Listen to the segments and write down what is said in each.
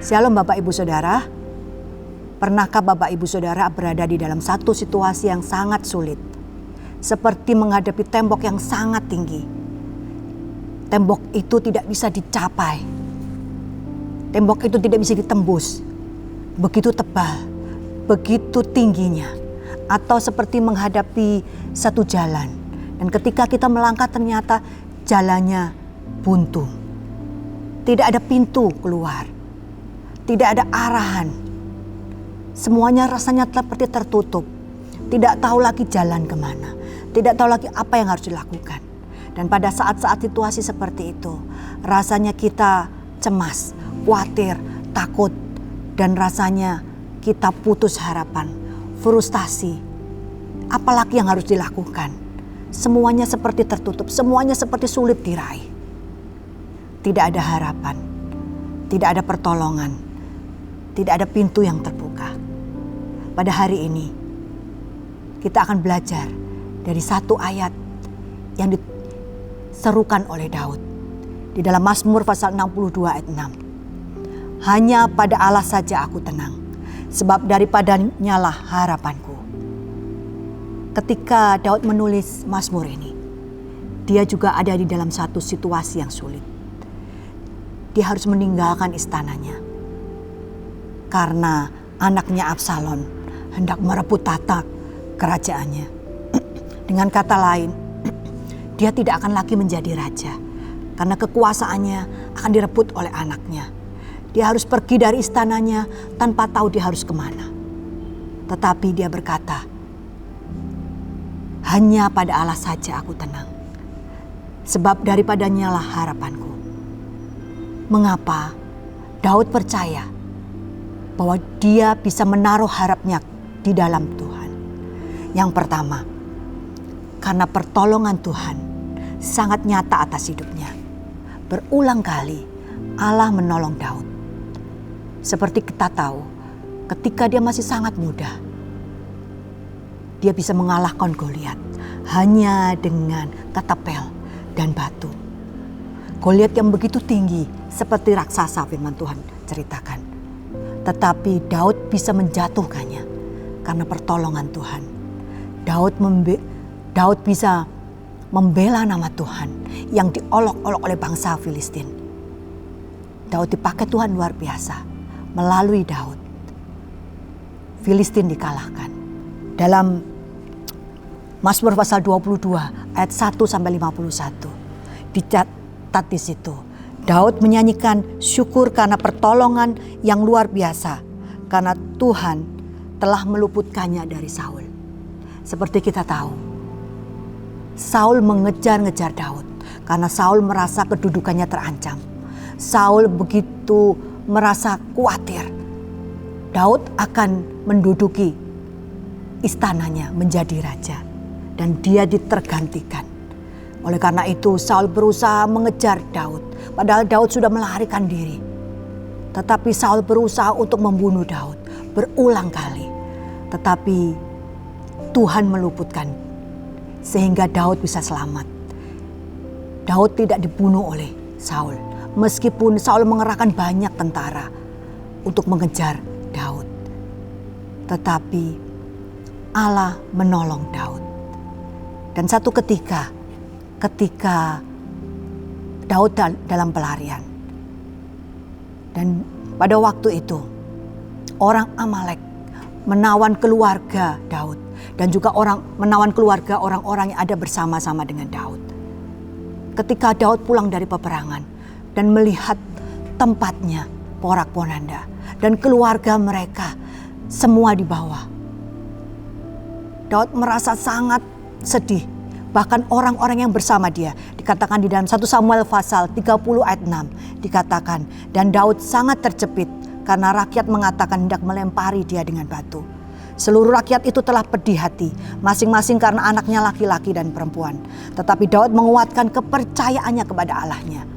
Shalom Bapak Ibu Saudara. Pernahkah Bapak Ibu Saudara berada di dalam satu situasi yang sangat sulit? Seperti menghadapi tembok yang sangat tinggi. Tembok itu tidak bisa dicapai. Tembok itu tidak bisa ditembus. Begitu tebal, begitu tingginya. Atau seperti menghadapi satu jalan. Dan ketika kita melangkah ternyata jalannya buntu. Tidak ada pintu keluar. Tidak ada arahan. Semuanya rasanya seperti tertutup. Tidak tahu lagi jalan kemana. Tidak tahu lagi apa yang harus dilakukan. Dan pada saat-saat situasi seperti itu, rasanya kita cemas, khawatir, takut. Dan rasanya kita putus harapan, frustasi. Apalagi yang harus dilakukan. Semuanya seperti tertutup, semuanya seperti sulit diraih. Tidak ada harapan, tidak ada pertolongan. Tidak ada pintu yang terbuka. Pada hari ini, kita akan belajar dari satu ayat yang diserukan oleh Daud. Di dalam Mazmur pasal 62 ayat 6. Hanya pada Allah saja aku tenang, sebab daripadanya lah harapanku. Ketika Daud menulis Mazmur ini, dia juga ada di dalam satu situasi yang sulit. Dia harus meninggalkan istananya. Karena anaknya Absalom hendak merebut tahta kerajaannya. Dengan kata lain, dia tidak akan lagi menjadi raja. Karena kekuasaannya akan direbut oleh anaknya. Dia harus pergi dari istananya tanpa tahu dia harus kemana. Tetapi dia berkata, hanya pada Allah saja aku tenang. Sebab daripadanya lah harapanku. Mengapa Daud percaya bahwa dia bisa menaruh harapnya di dalam Tuhan? Yang pertama, karena pertolongan Tuhan sangat nyata atas hidupnya. Berulang kali Allah menolong Daud. Seperti kita tahu, ketika dia masih sangat muda, dia bisa mengalahkan Goliat hanya dengan ketapel dan batu. Goliat yang begitu tinggi seperti raksasa, firman Tuhan ceritakan. Tetapi Daud bisa menjatuhkannya karena pertolongan Tuhan. Daud bisa membela nama Tuhan yang diolok-olok oleh bangsa Filistin. Daud dipakai Tuhan luar biasa. Melalui Daud, Filistin dikalahkan. Dalam Mazmur pasal 22 ayat 1 sampai 51 dicatat di situ. Daud menyanyikan syukur karena pertolongan yang luar biasa. Karena Tuhan telah meluputkannya dari Saul. Seperti kita tahu, Saul mengejar-ngejar Daud. Karena Saul merasa kedudukannya terancam. Saul begitu merasa khawatir. Daud akan menduduki istananya menjadi raja. Dan dia ditergantikan. Oleh karena itu Saul berusaha mengejar Daud. Padahal Daud sudah melarikan diri. Tetapi Saul berusaha untuk membunuh Daud berulang kali. Tetapi Tuhan meluputkan sehingga Daud bisa selamat. Daud tidak dibunuh oleh Saul. Meskipun Saul mengerahkan banyak tentara untuk mengejar Daud. Tetapi Allah menolong Daud. Dan satu ketika Daud dalam pelarian. Dan pada waktu itu orang Amalek menawan keluarga Daud. Dan juga menawan keluarga orang-orang yang ada bersama-sama dengan Daud. Ketika Daud pulang dari peperangan dan melihat tempatnya porak-poranda. Dan keluarga mereka semua di bawah. Daud merasa sangat sedih. Bahkan orang-orang yang bersama dia. Dikatakan di dalam 1 Samuel pasal 30 ayat 6. Dikatakan, dan Daud sangat terjepit karena rakyat mengatakan hendak melempari dia dengan batu. Seluruh rakyat itu telah pedih hati. Masing-masing karena anaknya laki-laki dan perempuan. Tetapi Daud menguatkan kepercayaannya kepada Allahnya.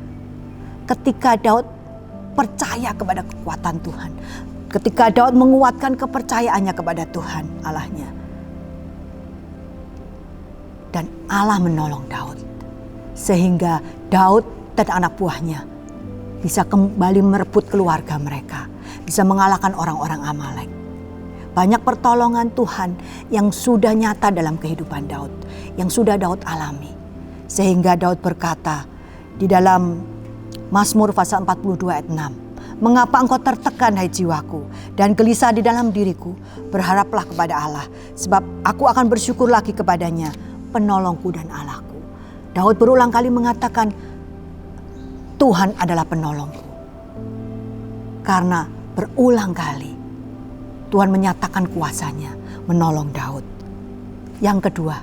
Ketika Daud percaya kepada kekuatan Tuhan. Ketika Daud menguatkan kepercayaannya kepada Tuhan Allahnya. Dan Allah menolong Daud. Sehingga Daud dan anak buahnya bisa kembali merebut keluarga mereka. bisa mengalahkan orang-orang Amalek. Banyak pertolongan Tuhan yang sudah nyata dalam kehidupan Daud, yang sudah Daud alami. Sehingga Daud berkata di dalam Mazmur pasal 42 ayat 6, "Mengapa engkau tertekan hai jiwaku dan gelisah di dalam diriku? Berharaplah kepada Allah, sebab aku akan bersyukur lagi kepadanya, penolongku dan Allahku." Daud berulang kali mengatakan, Tuhan adalah penolongku. Karena berulang kali Tuhan menyatakan kuasanya menolong Daud. Yang kedua,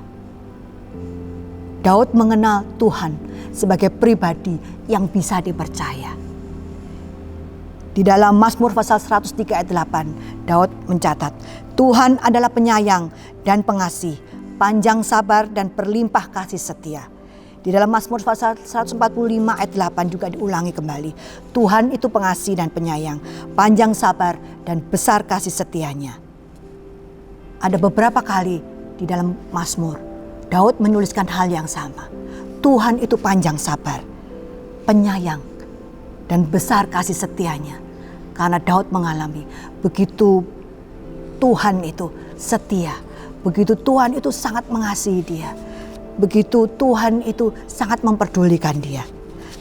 Daud mengenal Tuhan sebagai pribadi yang bisa dipercaya. Di dalam Mazmur pasal 103 ayat 8, Daud mencatat, "Tuhan adalah penyayang dan pengasih, panjang sabar dan berlimpah kasih setia." Di dalam Mazmur pasal 145 ayat 8 juga diulangi kembali. Tuhan itu pengasih dan penyayang, panjang sabar dan besar kasih setianya. Ada beberapa kali di dalam Mazmur, Daud menuliskan hal yang sama. Tuhan itu panjang sabar, penyayang, dan besar kasih setianya. Karena Daud mengalami begitu Tuhan itu setia, begitu Tuhan itu sangat mengasihi dia. Begitu Tuhan itu sangat memperdulikan dia.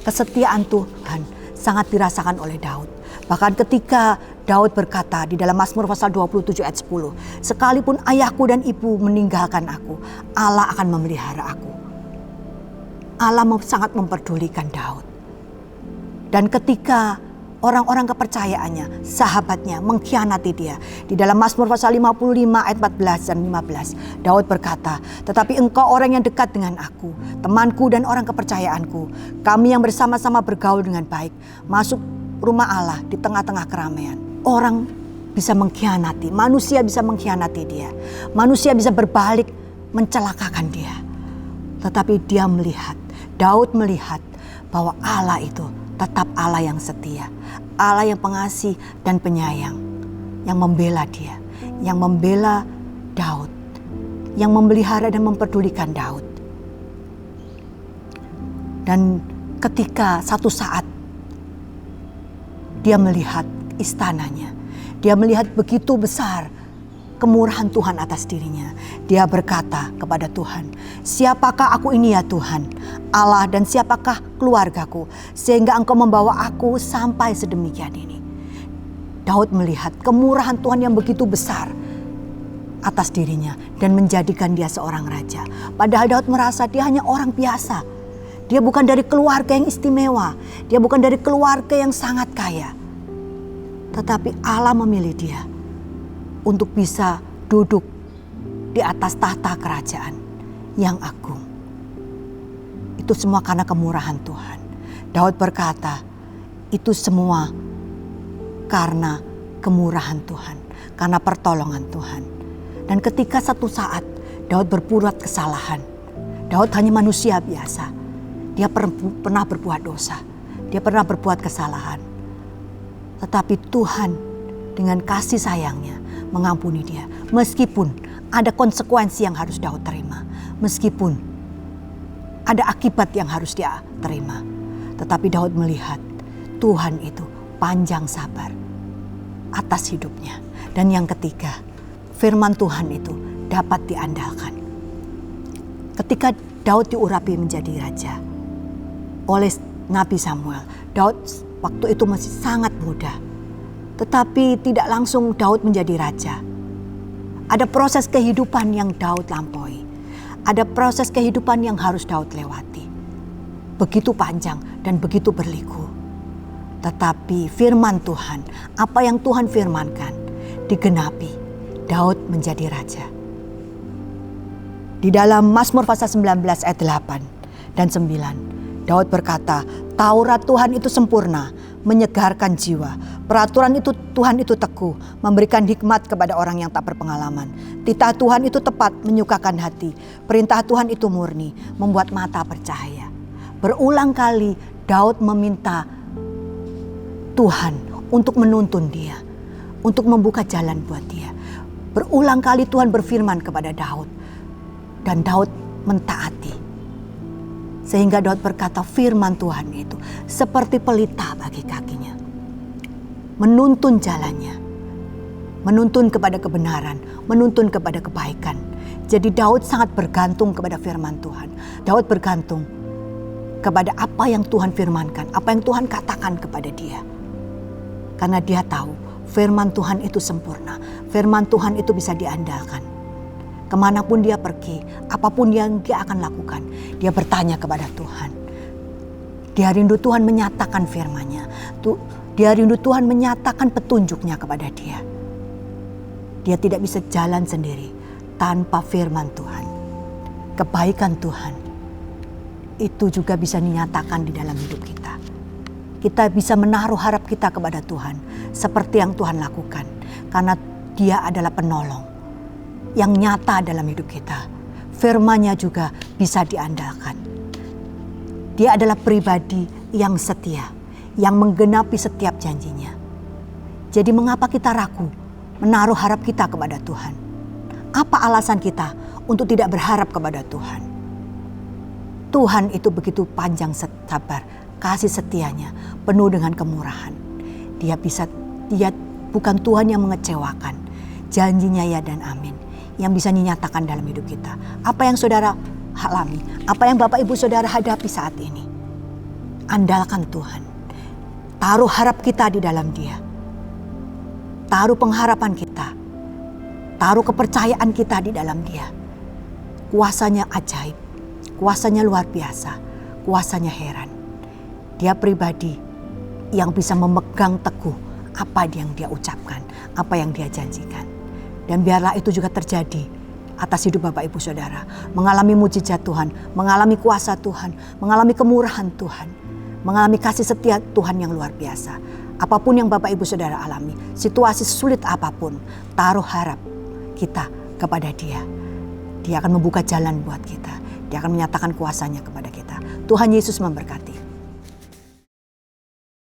Kesetiaan Tuhan sangat dirasakan oleh Daud. Bahkan ketika Daud berkata di dalam Mazmur pasal 27 ayat 10, "Sekalipun ayahku dan ibu meninggalkan aku, Allah akan memelihara aku." Allah sangat memperdulikan Daud. Dan ketika orang-orang kepercayaannya, sahabatnya mengkhianati dia. Di dalam Mazmur pasal 55 ayat 14 dan 15, Daud berkata, "Tetapi engkau orang yang dekat dengan aku, temanku dan orang kepercayaanku. Kami yang bersama-sama bergaul dengan baik, masuk rumah Allah di tengah-tengah keramaian." Orang bisa mengkhianati, manusia bisa mengkhianati dia. Manusia bisa berbalik mencelakakan dia. Tetapi dia melihat, Daud melihat bahwa Allah itu tetap Allah yang setia, Allah yang pengasih dan penyayang, yang membela dia, yang membela Daud, yang memelihara dan memperdulikan Daud. Dan ketika satu saat dia melihat istananya, dia melihat begitu besar kemurahan Tuhan atas dirinya. Dia berkata kepada Tuhan, "Siapakah aku ini ya Tuhan, Allah, dan siapakah keluargaku, sehingga engkau membawa aku sampai sedemikian ini." Daud melihat kemurahan Tuhan yang begitu besar atas dirinya dan menjadikan dia seorang raja. Padahal Daud merasa dia hanya orang biasa. Dia bukan dari keluarga yang istimewa. Dia bukan dari keluarga yang sangat kaya. Tetapi Allah memilih dia untuk bisa duduk di atas tahta kerajaan yang agung. Itu semua karena kemurahan Tuhan. Daud berkata, itu semua karena kemurahan Tuhan, karena pertolongan Tuhan. Dan ketika satu saat Daud berbuat kesalahan, Daud hanya manusia biasa. Dia pernah berbuat dosa, dia pernah berbuat kesalahan. Tetapi Tuhan dengan kasih sayangnya mengampuni dia. Meskipun ada konsekuensi yang harus Daud terima. Meskipun ada akibat yang harus dia terima. Tetapi Daud melihat Tuhan itu panjang sabar atas hidupnya. Dan yang ketiga, firman Tuhan itu dapat diandalkan. Ketika Daud diurapi menjadi raja oleh Nabi Samuel, Daud waktu itu masih sangat muda. Tetapi tidak langsung Daud menjadi raja. Ada proses kehidupan yang Daud lampaui. Ada proses kehidupan yang harus Daud lewati. Begitu panjang dan begitu berliku. Tetapi firman Tuhan, apa yang Tuhan firmankan, digenapi. Daud menjadi raja. Di dalam Mazmur pasal 19 ayat 8 dan 9, Daud berkata, "Taurat Tuhan itu sempurna, menyegarkan jiwa. Peraturan itu Tuhan itu teguh, memberikan hikmat kepada orang yang tak berpengalaman. Titah Tuhan itu tepat, menyukakan hati. Perintah Tuhan itu murni, membuat mata bercahaya." Berulang kali Daud meminta Tuhan untuk menuntun dia, untuk membuka jalan buat dia. Berulang kali Tuhan berfirman kepada Daud, dan Daud mentaati. Sehingga Daud berkata, firman Tuhan itu seperti pelita bagi kakinya, menuntun jalannya, menuntun kepada kebenaran, menuntun kepada kebaikan. Jadi Daud sangat bergantung kepada firman Tuhan. Daud bergantung kepada apa yang Tuhan firmankan, apa yang Tuhan katakan kepada dia. Karena dia tahu firman Tuhan itu sempurna, firman Tuhan itu bisa diandalkan. Kemanapun dia pergi, apapun yang dia akan lakukan, dia bertanya kepada Tuhan. Dia rindu Tuhan menyatakan firman-Nya. Dia rindu Tuhan menyatakan petunjuknya kepada dia. Dia tidak bisa jalan sendiri tanpa firman Tuhan. Kebaikan Tuhan itu juga bisa dinyatakan di dalam hidup kita. Kita bisa menaruh harap kita kepada Tuhan seperti yang Tuhan lakukan. Karena Dia adalah penolong yang nyata dalam hidup kita. Firman-Nya juga bisa diandalkan. Dia adalah pribadi yang setia, yang menggenapi setiap janjinya. Jadi mengapa kita ragu menaruh harap kita kepada Tuhan? Apa alasan kita untuk tidak berharap kepada Tuhan? Tuhan itu begitu panjang sabar, kasih setianya penuh dengan kemurahan. Dia bukan Tuhan yang mengecewakan. Janjinya ya dan amin yang bisa dinyatakan dalam hidup kita. Apa yang saudara alami, apa yang Bapak Ibu Saudara hadapi saat ini, andalkan Tuhan. Taruh harap kita di dalam Dia. Taruh pengharapan kita. Taruh kepercayaan kita di dalam Dia. Kuasanya ajaib. Kuasanya luar biasa. Kuasanya heran. Dia pribadi yang bisa memegang teguh apa yang Dia ucapkan. Apa yang Dia janjikan. Dan biarlah itu juga terjadi atas hidup Bapak Ibu Saudara. Mengalami mujizat Tuhan. Mengalami kuasa Tuhan. Mengalami kemurahan Tuhan. Mengalami kasih setia Tuhan yang luar biasa. Apapun yang Bapak Ibu Saudara alami. Situasi sulit apapun. Taruh harap kita kepada Dia. Dia akan membuka jalan buat kita. Dia akan menyatakan kuasanya kepada kita. Tuhan Yesus memberkati.